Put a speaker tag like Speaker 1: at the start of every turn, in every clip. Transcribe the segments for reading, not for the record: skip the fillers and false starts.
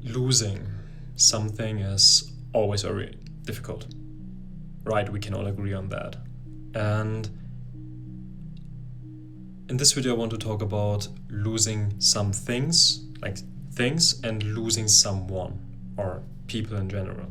Speaker 1: Losing something is always very difficult, right? We can all agree on that. And in this video, I want to talk about losing some things, like things, and losing someone or people in general.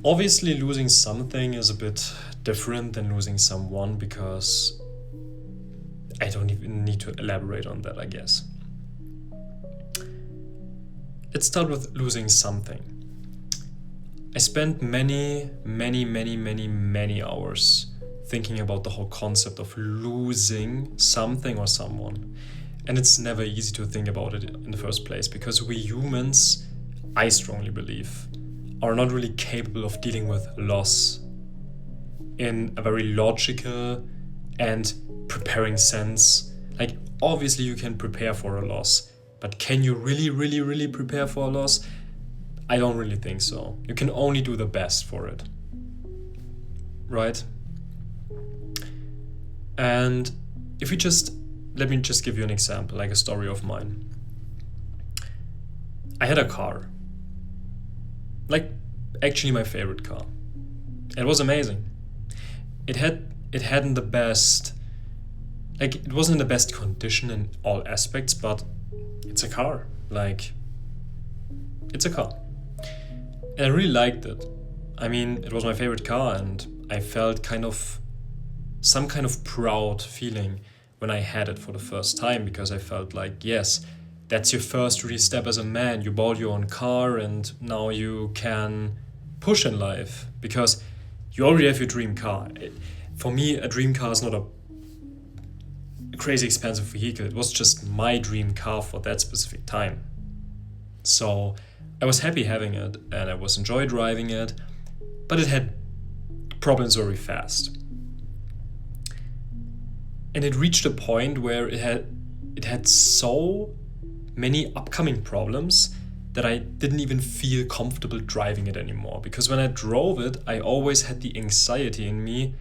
Speaker 1: Obviously, losing something is a bit different than losing someone because I don't even need to elaborate on that, I guess. Let's start with losing something. I spent many hours thinking about the whole concept of losing something or someone. And it's never easy to think about it in the first place because we humans, I strongly believe, are not really capable of dealing with loss in a very logical and preparing sense. Like, obviously you can prepare for a loss, but can you really prepare for a loss? I don't really think so. You can only do the best for it. Right? And let me just give you an example, like a story of mine. I had a car. Like, actually my favorite car. It was amazing. It wasn't in the best condition in all aspects, but it's a car. Like, it's a car. And I really liked it. I mean, it was my favorite car, and I felt some kind of proud feeling when I had it for the first time, because I felt like, yes, that's your first real step as a man. You bought your own car, and now you can push in life because you already have your dream car. For me, a dream car is not a crazy expensive vehicle. It was just my dream car for that specific time. So I was happy having it, and I was enjoying driving it, but it had problems very fast. And it reached a point where it had so many upcoming problems that I didn't even feel comfortable driving it anymore. Because when I drove it, I always had the anxiety in me,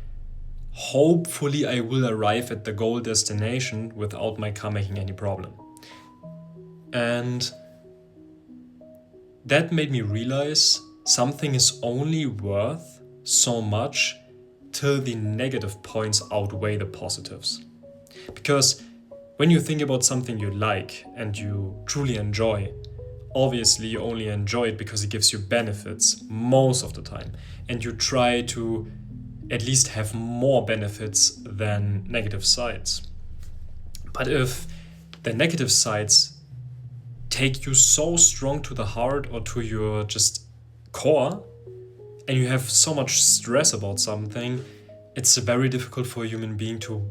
Speaker 1: hopefully I will arrive at the goal destination without my car making any problem. And that made me realize something is only worth so much till the negative points outweigh the positives. Because when you think about something you like and you truly enjoy, obviously you only enjoy it because it gives you benefits most of the time. And you try to at least have more benefits than negative sides. But if the negative sides take you so strong to the heart or to your just core, and you have so much stress about something, it's very difficult for a human being to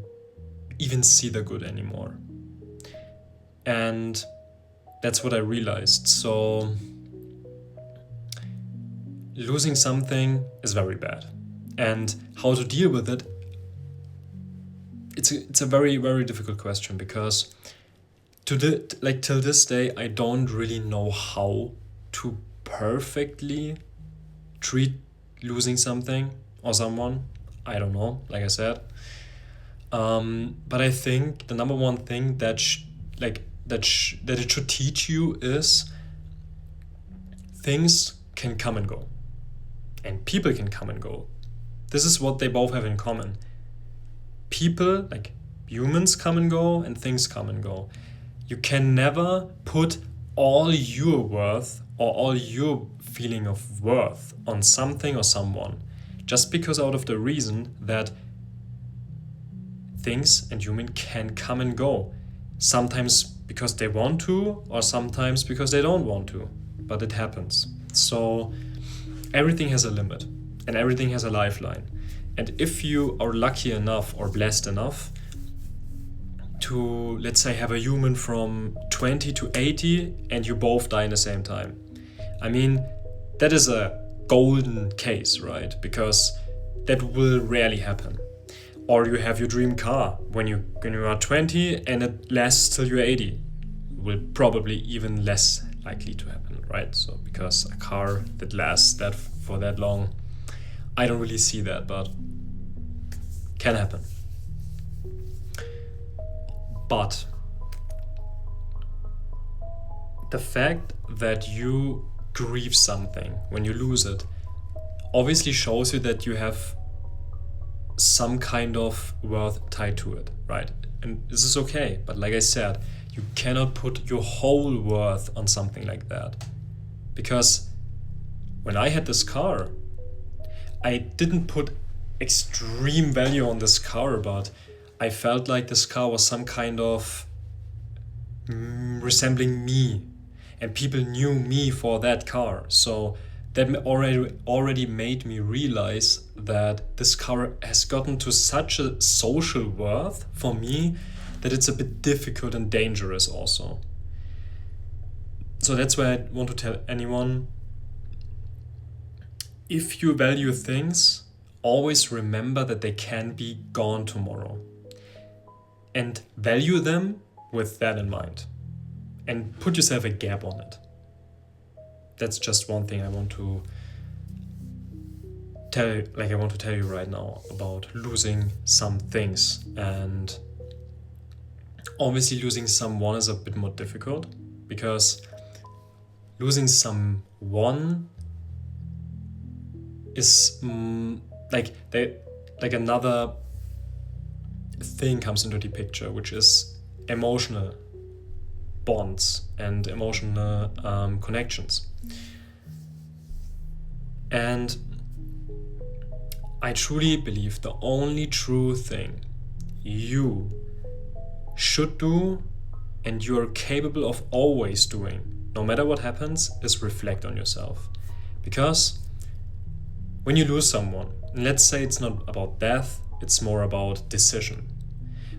Speaker 1: even see the good anymore. And that's what I realized. So losing something is very bad. And how to deal with it, it's a very difficult question, because till this day I don't really know how to perfectly treat losing something or someone. I don't know, like I said. But I think the number one thing that it should teach you is things can come and go, and people can come and go. This is what they both have in common. People, like humans, come and go, and things come and go. You can never put all your worth or all your feeling of worth on something or someone, just because out of the reason that things and human can come and go. Sometimes because they want to, or sometimes because they don't want to, but it happens. So everything has a limit, and everything has a lifeline. And if you are lucky enough or blessed enough to, let's say, have a human from 20 to 80 and you both die in the same time, I mean, that is a golden case, right? Because that will rarely happen. Or you have your dream car when you are 20 and it lasts till you're 80. Will probably even less likely to happen, right? So because a car that lasts that for that long, I don't really see that, but can happen. But the fact that you grieve something when you lose it obviously shows you that you have some kind of worth tied to it, right? And this is okay, but like I said, you cannot put your whole worth on something like that. Because when I had this car, I didn't put extreme value on this car, but I felt like this car was some kind of resembling me, and people knew me for that car. So that already made me realize that this car has gotten to such a social worth for me that it's a bit difficult and dangerous also. So that's why I want to tell anyone, if you value things, always remember that they can be gone tomorrow. And value them with that in mind. And put yourself a gap on it. That's just one thing I want to tell you right now about losing some things. And obviously losing someone is a bit more difficult, because losing someone is like another thing comes into the picture, which is emotional bonds and emotional connections. And I truly believe the only true thing you should do and you're capable of always doing, no matter what happens, is reflect on yourself. Because when you lose someone, let's say it's not about death, it's more about decision.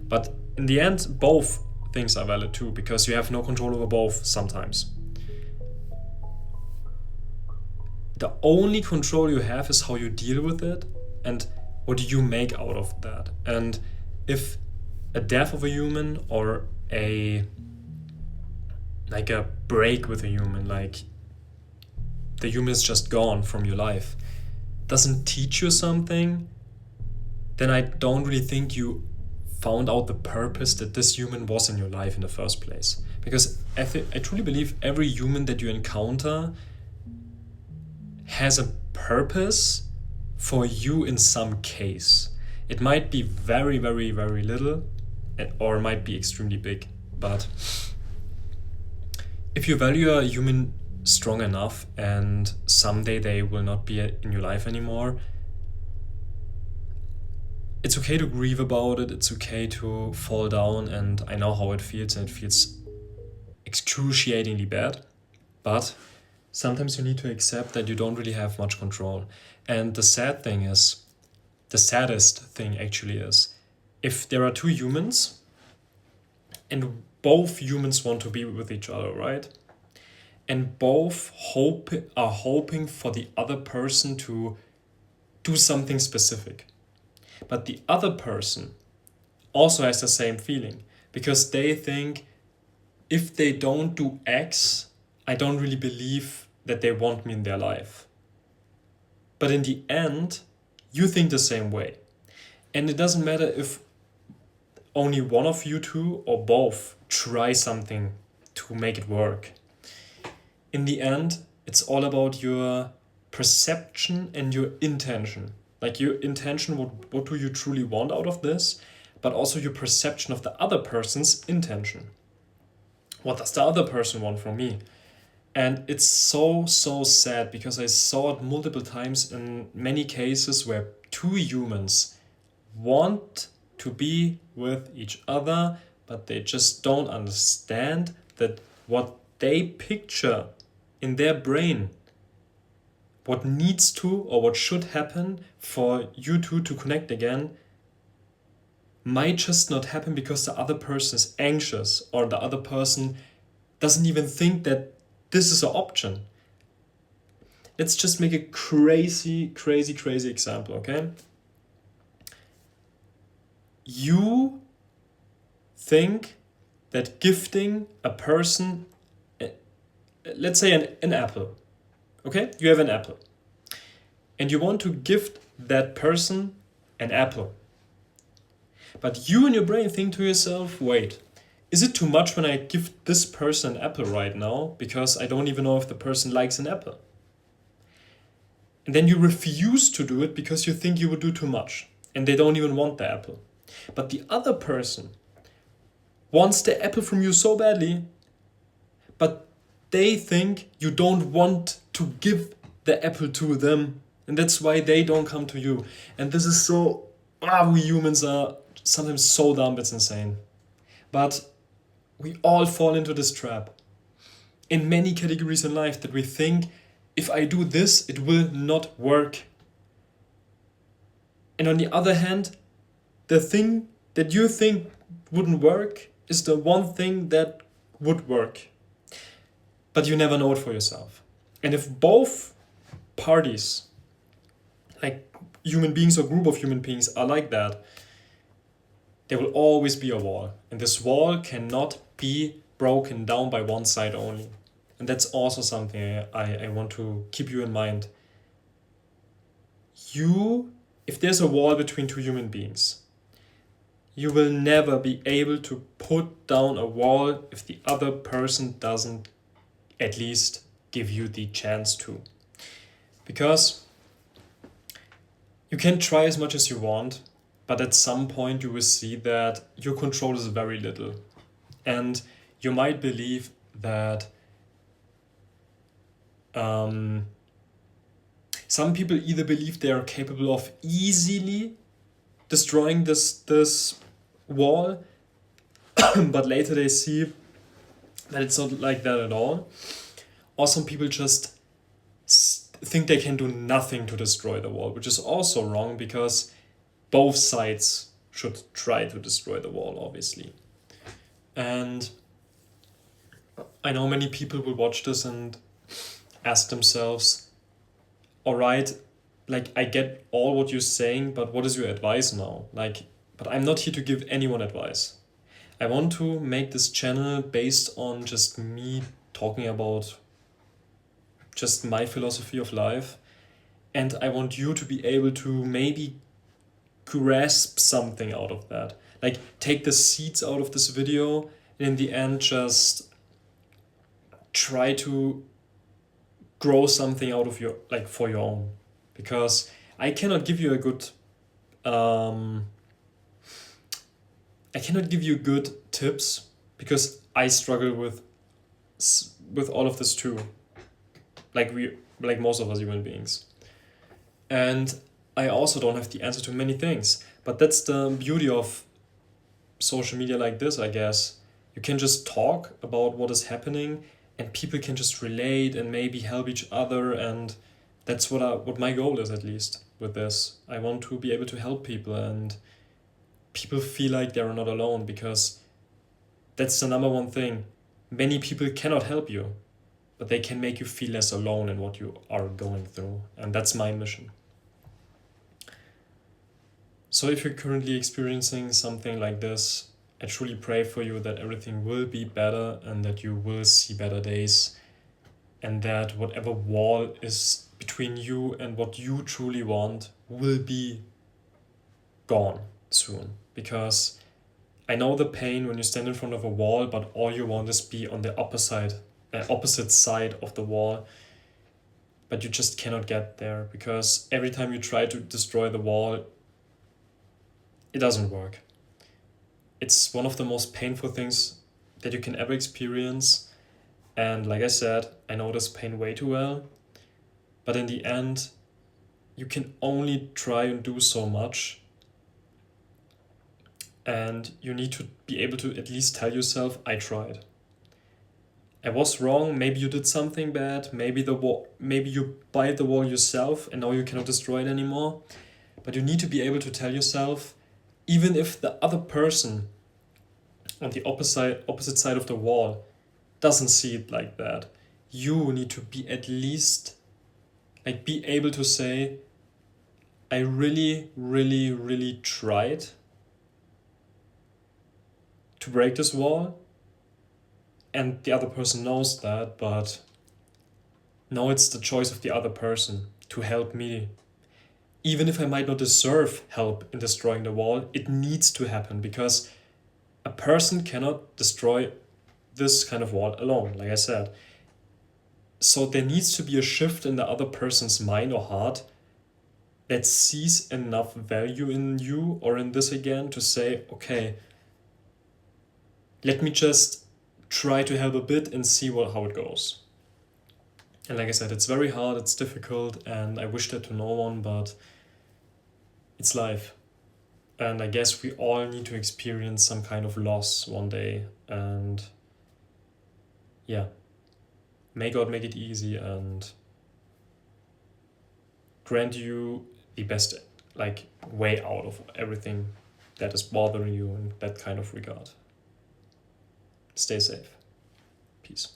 Speaker 1: But in the end, both things are valid too, because you have no control over both sometimes. The only control you have is how you deal with it and what you make out of that. And if a death of a human or a break with a human, like the human is just gone from your life, doesn't teach you something, then I don't really think you found out the purpose that this human was in your life in the first place. Because I truly believe every human that you encounter has a purpose for you in some case. It might be very, very, very little, or it might be extremely big. But if you value a human strong enough and someday they will not be in your life anymore, it's okay to grieve about it, it's okay to fall down, and I know how it feels, and it feels excruciatingly bad, but sometimes you need to accept that you don't really have much control. And the saddest thing actually is, if there are two humans and both humans want to be with each other, right? And both are hoping for the other person to do something specific. But the other person also has the same feeling, because they think, if they don't do X, I don't really believe that they want me in their life. But in the end, you think the same way. And it doesn't matter if only one of you two or both try something to make it work. In the end, it's all about your perception and your intention. Like your intention, what do you truly want out of this? But also your perception of the other person's intention. What does the other person want from me? And it's so sad, because I saw it multiple times in many cases where two humans want to be with each other, but they just don't understand that what they picture in their brain, what needs to or what should happen for you two to connect again, might just not happen because the other person is anxious, or the other person doesn't even think that this is an option. Let's just make a crazy example, okay? You think that gifting a person, let's say an apple, okay? You have an apple. And you want to gift that person an apple. But you in your brain think to yourself, wait, Is it too much when I give this person an apple right now because I don't even know if the person likes an apple? And then you refuse to do it because you think you would do too much and they don't even want the apple. But the other person wants the apple from you so badly, but they think you don't want to give the apple to them, and that's why they don't come to you. And this is so, we humans are sometimes so dumb, it's insane. But we all fall into this trap in many categories in life, that we think, if I do this, it will not work. And on the other hand, the thing that you think wouldn't work is the one thing that would work. But you never know it for yourself. And if both parties, like human beings or group of human beings, are like that, there will always be a wall. And this wall cannot be broken down by one side only. And that's also something I want to keep you in mind. If there's a wall between two human beings, you will never be able to put down a wall if the other person doesn't at least give you the chance to. Because you can try as much as you want, but at some point you will see that your control is very little. And you might believe that some people either believe they are capable of easily destroying this wall, but later they see that it's not like that at all. Or some people just think they can do nothing to destroy the wall, which is also wrong, because both sides should try to destroy the wall, obviously. And I know many people will watch this and ask themselves, all right, like, I get all what you're saying, but what is your advice now? But I'm not here to give anyone advice. I want to make this channel based on just me talking about just my philosophy of life. And I want you to be able to maybe grasp something out of that. Like, take the seeds out of this video, and in the end just try to grow something out of your, like, for your own. Because I cannot give you a good I cannot give you good tips, because I struggle with all of this too, like most of us human beings. And I also don't have the answer to many things, but that's the beauty of social media like this, I guess. You can just talk about what is happening, and people can just relate and maybe help each other, and that's what my goal is, at least, with this. I want to be able to help people, and people feel like they're not alone, because that's the number one thing. Many people cannot help you, but they can make you feel less alone in what you are going through, and that's my mission. So if you're currently experiencing something like this, I truly pray for you that everything will be better, and that you will see better days, and that whatever wall is between you and what you truly want will be gone soon. Because I know the pain when you stand in front of a wall, but all you want is be on the opposite side of the wall, but you just cannot get there, because every time you try to destroy the wall, it doesn't work. It's one of the most painful things that you can ever experience. And like I said, I know this pain way too well. But in the end, you can only try and do so much. And you need to be able to at least tell yourself, I tried. I was wrong, maybe you did something bad, maybe you built the wall yourself and now you cannot destroy it anymore. But you need to be able to tell yourself, even if the other person on the opposite side of the wall doesn't see it like that, you need to be at least, like, be able to say, I really, really, really tried to break this wall, and the other person knows that, but now it's the choice of the other person to help me. Even if I might not deserve help in destroying the wall, it needs to happen, because a person cannot destroy this kind of wall alone, like I said. So there needs to be a shift in the other person's mind or heart that sees enough value in you or in this again to say, okay, let me just try to help a bit and see how it goes. And like I said, it's very hard, it's difficult, and I wish that to no one, but it's life. And I guess we all need to experience some kind of loss one day. And yeah, may God make it easy and grant you the best way out of everything that is bothering you in that kind of regard. Stay safe. Peace.